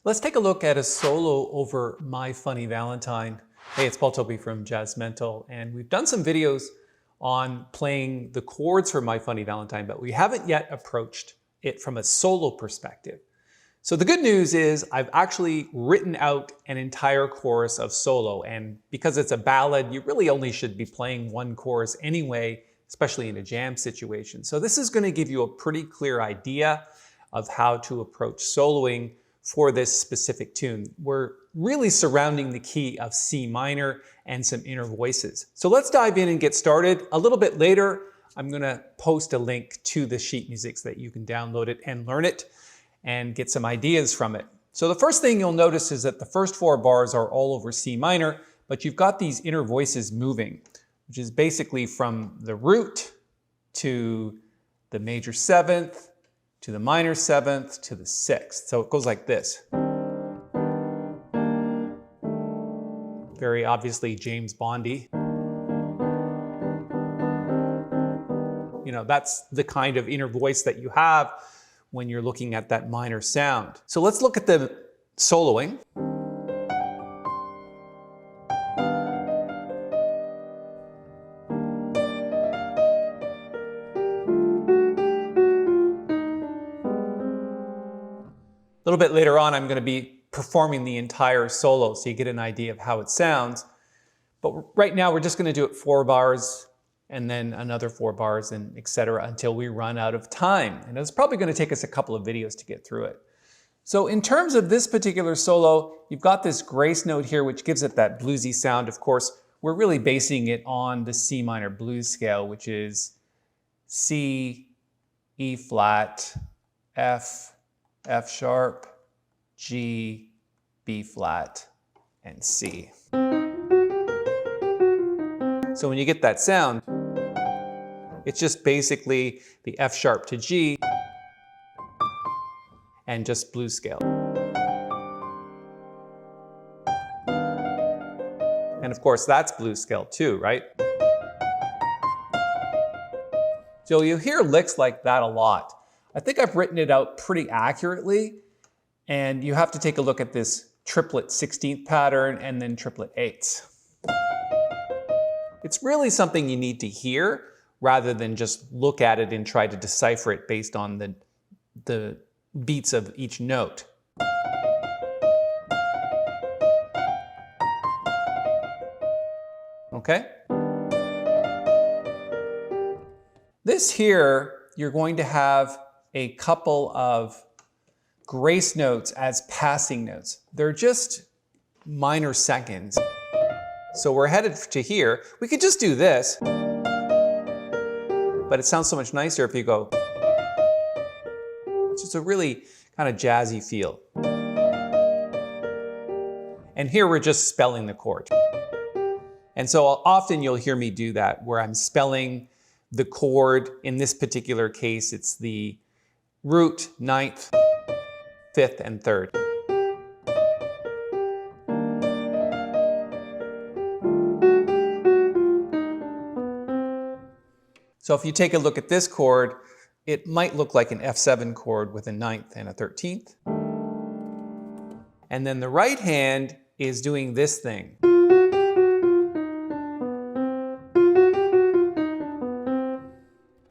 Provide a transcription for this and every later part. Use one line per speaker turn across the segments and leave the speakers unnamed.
Let's take a look at a solo over My Funny Valentine. Hey, it's Tobey from Jazzmentl, and we've done some videos on playing the chords for My Funny Valentine, but we haven't yet approached it from a solo perspective. So the good news is I've actually written out an entire chorus of solo, and because it's a ballad, you really only should be playing one chorus anyway, especially in a jam situation. So this is going to give you a pretty clear idea of how to approach soloing for this specific tune. We're really surrounding the key of C minor and some inner voices. So let's dive in and get started. A little bit later, I'm going to post a link to the sheet music so that you can download it and learn it and get some ideas from it. So the first thing you'll notice is that the first 4 bars are all over C minor, but you've got these inner voices moving, which is basically from the root to the major 7th, to the minor 7th, to the 6th. So it goes like this. Very obviously James Bondy. You know, that's the kind of inner voice that you have when you're looking at that minor sound. So let's look at the soloing. A little bit later on, I'm going to be performing the entire solo so you get an idea of how it sounds. But right now, we're just going to do it 4 bars and then another 4 bars and etc. until we run out of time. And it's probably going to take us a couple of videos to get through it. So in terms of this particular solo, you've got this grace note here, which gives it that bluesy sound. Of course, we're really basing it on the C minor blues scale, which is C, E flat, F, F sharp, G, B flat, and C. So when you get that sound, it's just basically the F sharp to G and just blues scale. And of course, that's blues scale too, right? So you'll hear licks like that a lot. I think I've written it out pretty accurately, and you have to take a look at this triplet 16th pattern and then triplet 8ths. It's really something you need to hear rather than just look at it and try to decipher it based on the beats of each note. Okay? This here, you're going to have a couple of grace notes as passing notes. They're just minor seconds. So we're headed to here. We could just do this, but it sounds so much nicer if you go. It's just a really kind of jazzy feel. And here we're just spelling the chord. And so often you'll hear me do that, where I'm spelling the chord. In this particular case, it's the root, 9th, 5th, and 3rd. So if you take a look at this chord, it might look like an F7 chord with a 9th and a 13th. And then the right hand is doing this thing.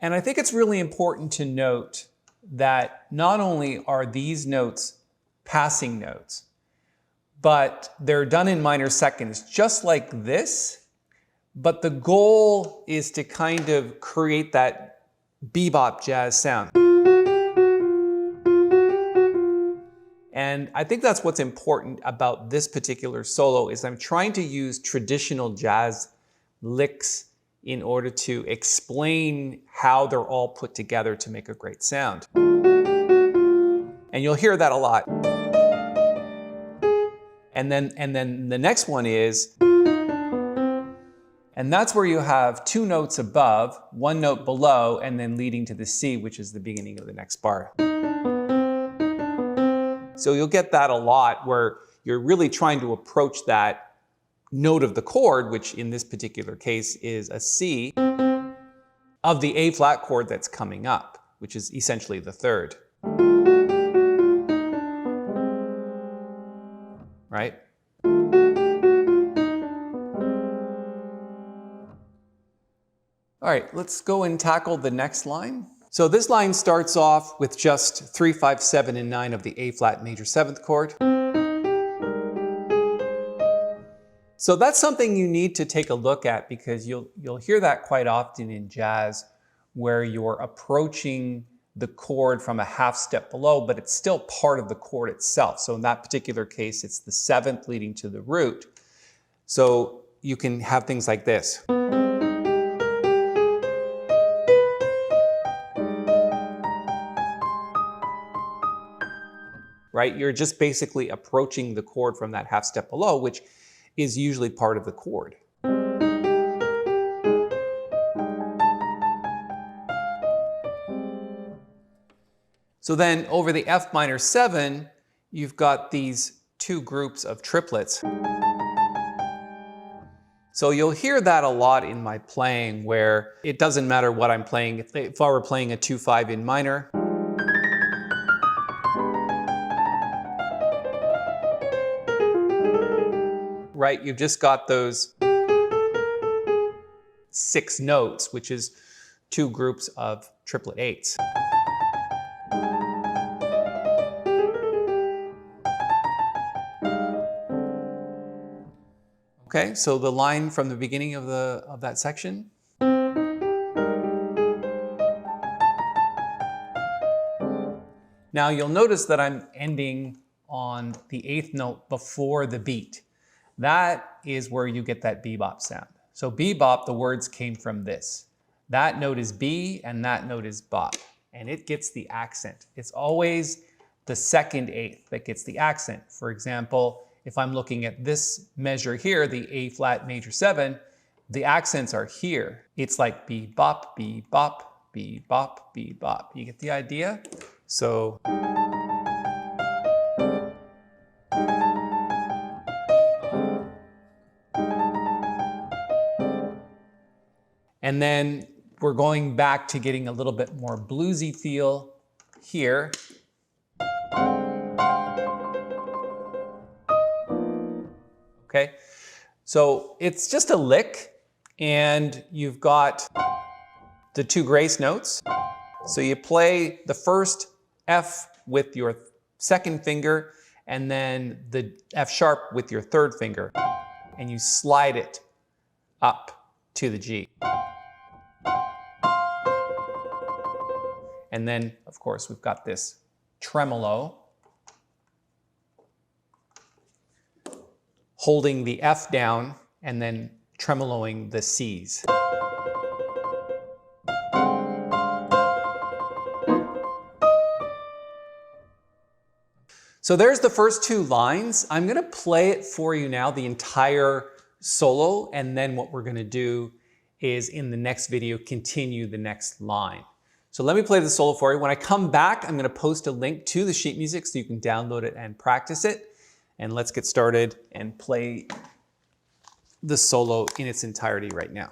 And I think it's really important to note that not only are these notes passing notes, but they're done in minor seconds, just like this. But the goal is to kind of create that bebop jazz sound. And I think that's what's important about this particular solo is I'm trying to use traditional jazz licks in order to explain how they're all put together to make a great sound. And you'll hear that a lot. And then the next one is, and that's where you have 2 notes above, 1 note below, and then leading to the C, which is the beginning of the next bar. So you'll get that a lot where you're really trying to approach that note of the chord, which in this particular case is a C, of the A flat chord that's coming up, which is essentially the 3rd. right? All right, let's go and tackle the next line. So this line starts off with just 3, 5, 7, and 9 of the A flat major 7th chord. So that's something you need to take a look at, because you'll hear that quite often in jazz, where you're approaching the chord from a half step below, but it's still part of the chord itself. So in that particular case, it's the 7th leading to the root. So you can have things like this. Right? You're just basically approaching the chord from that half step below, which is usually part of the chord. So then over the F minor 7, you've got these 2 groups of triplets. So you'll hear that a lot in my playing, where it doesn't matter what I'm playing. If I were playing a 2-5 in minor, right, you've just got those 6 notes, which is 2 groups of triplet 8s. Okay, so the line from the beginning of that section. Now you'll notice that I'm ending on the 8th note before the beat. That is where you get that bebop sound. So bebop, the words came from this. That note is B and that note is bop, and it gets the accent. It's always the 2nd 8th that gets the accent. For example, if I'm looking at this measure here, the A flat major 7, the accents are here. It's like bebop, bebop, bebop, bebop. You get the idea? So. And then we're going back to getting a little bit more bluesy feel here. Okay, so it's just a lick, and you've got the 2 grace notes. So you play the first F with your 2nd finger, and then the F sharp with your 3rd finger, and you slide it up to the G. And then, of course, we've got this tremolo, holding the F down and then tremoloing the C's. So there's the first 2 lines. I'm gonna play it for you now, the entire solo, and then what we're gonna do is in the next video, continue the next line. So let me play the solo for you. When I come back, I'm gonna post a link to the sheet music so you can download it and practice it. And let's get started and play the solo in its entirety right now.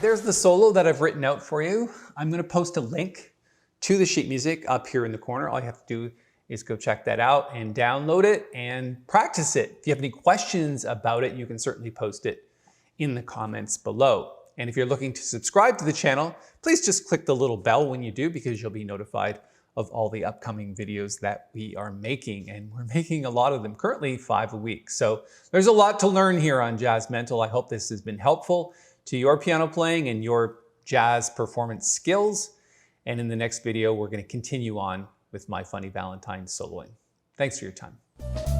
there's the solo that I've written out for you. I'm going to post a link to the sheet music up here in the corner. All you have to do is go check that out and download it and practice it. If you have any questions about it, you can certainly post it in the comments below. And if you're looking to subscribe to the channel, please just click the little bell when you do, because you'll be notified of all the upcoming videos that we are making. And we're making a lot of them, currently 5 a week. So there's a lot to learn here on Jazzmentl. I hope this has been helpful to your piano playing and your jazz performance skills. And in the next video, we're going to continue on with My Funny Valentine soloing. Thanks for your time.